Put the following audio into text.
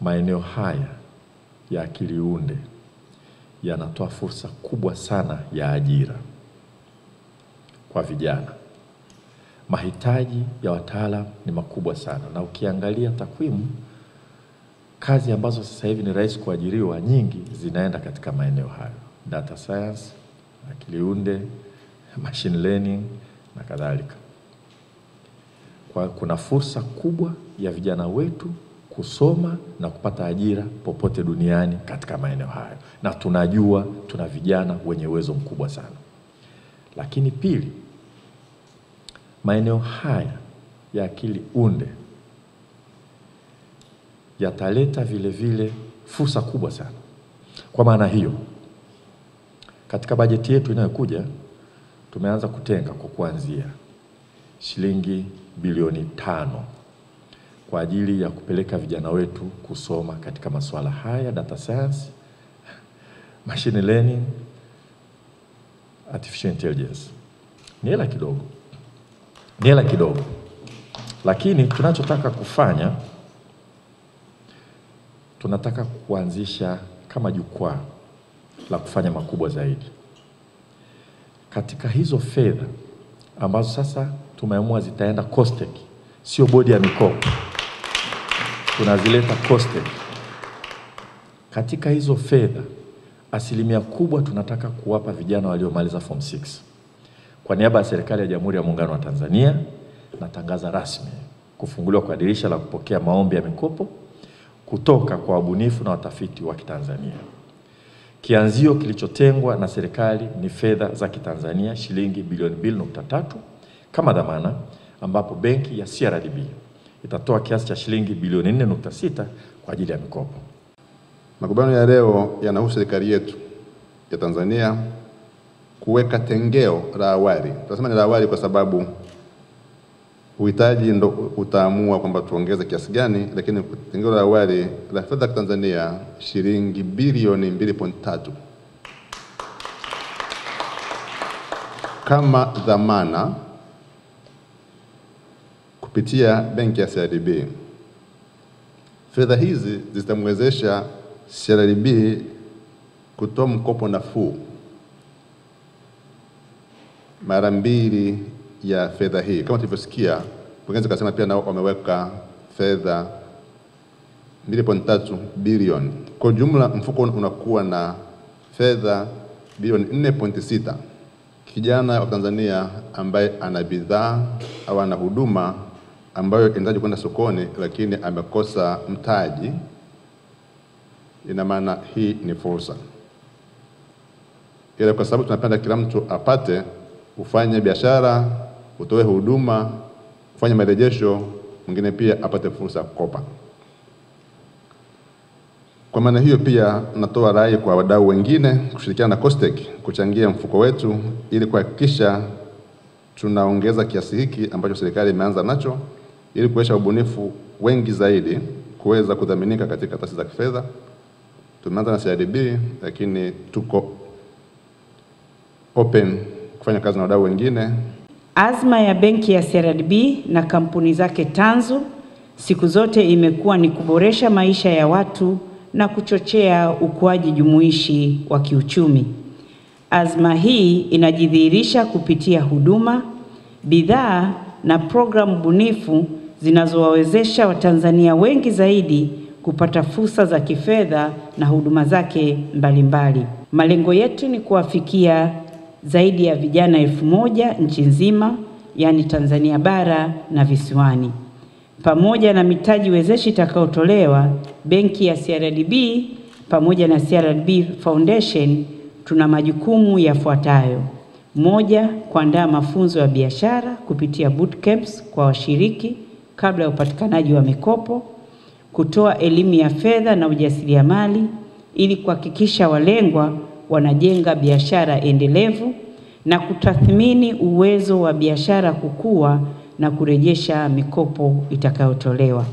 maeneo haya ya akili unde yanatoa fursa kubwa sana ya ajira kwa vijana. Mahitaji ya wataalamu ni makubwa sana, na ukiangalia takwimu, kazi ambazo sasa hivi ni rahisi kuajiriwa nyingi zinaenda katika maeneo hayo: data science, akili unde, machine learning na kadhalika. Kwa kuna fursa kubwa ya vijana wetu kusoma na kupata ajira popote duniani katika maeneo hayo, na tunajua tuna vijana wenye uwezo mkubwa sana. Lakini pili, maeneo haya ya akili unde yataleta vile vile fursa kubwa sana. Kwa maana hiyo, katika bajeti yetu inayokuja tumeanza kutenga kwa kuanzia shilingi bilioni 5 kwa ajili ya kupeleka vijana wetu kusoma katika masuala haya: data science, machine learning, artificial intelligence. Ni hela kidogo. Lakini tunachotaka kufanya, tunataka kuanzisha kama jukwaa la kufanya makubwa zaidi. Katika hizo fedha ambazo sasa tumeamua zitaenda COSTECH, sio bodi ya mikopo, tunazileta COSTECH. Katika hizo fedha, asilimia kubwa tunataka kuwapa vijana waliomaliza form 6. Kwa niaba ya serikali ya Jamhuri ya Muungano wa Tanzania, natangaza rasmi kufunguliwa kwa dirisha la kupokea maombi ya mikopo kutoka kwa wabunifu na watafiti wa Kitanzania. Kianzio kilichotengwa na serikali ni fedha za Kitanzania shilingi bilioni 2.3 kama dhamana, ambapo benki ya CRDB itatoa kiasi cha shilingi bilioni 4.6 kwa ajili ya mikopo. Makubaliano ya leo yanahusu serikali yetu ya Tanzania kuweka tengeo la awali. Tunasema ni la awali kwa sababu uhitaji ndo utaamua kwamba tuongeze kiasi gani, lakini tengeo la awali la fedha ya Tanzania shilingi bilioni 2.3 kama dhamana kupitia benki ya CRDB. Fedha hizi zitamwezesha CRDB kutoa mkopo nafuu mara 2 ya fedha hii. Kama tulivyosikia, mkurugenzi kasema pia nao wameweka fedha 2.3 bilioni. Kwa jumla mfuko unakuwa na fedha bilioni 4.6. Kijana wa Tanzania ambaye ana bidhaa au ana huduma ambayo inahitaji kwenda sokoni lakini amekosa mtaji, ina maana hii ni fursa. Ila kwa sababu tunapenda kila mtu apate, ufanye biashara, utoe huduma, ufanye marejesho, mwingine pia apate fursa kukopa. Kwa maana hiyo pia natoa rai kwa wadau wengine kushirikiana na COSTECH kuchangia mfuko wetu ili kuhakikisha tunaongeza kiasi hiki ambacho serikali imeanza nacho, ili kuwezesha ubunifu wengi zaidi kuweza kudhaminika katika taasisi za kifedha. Tumeanza na CRDB, lakini tuko open kufanya kazi na wadau wengine. Azma ya benki ya CRDB na kampuni zake tanzu siku zote imekuwa ni kuboresha maisha ya watu na kuchochea ukuaji jumuishi wa kiuchumi. Azma hii inajidhihirisha kupitia huduma, bidhaa na programu bunifu zinazowawezesha Watanzania wengi zaidi kupata fursa za kifedha na huduma zake mbalimbali. Malengo yetu ni kuwafikia zaidi ya vijana 1000 nchi nzima, yani Tanzania bara na visiwani. Pamoja na mitaji wezeshi itakayotolewa, benki ya CRDB pamoja na CRDB Foundation tuna majukumu yafuatayo: 1, kuandaa mafunzo ya biashara kupitia bootcamps kwa washiriki kabla ya upatikanaji wa mikopo, kutoa elimu ya fedha na ujasiriamali ili kuhakikisha walengwa wanajenga biashara endelevu, na kutathmini uwezo wa biashara kukua na kurejesha mikopo itakayotolewa.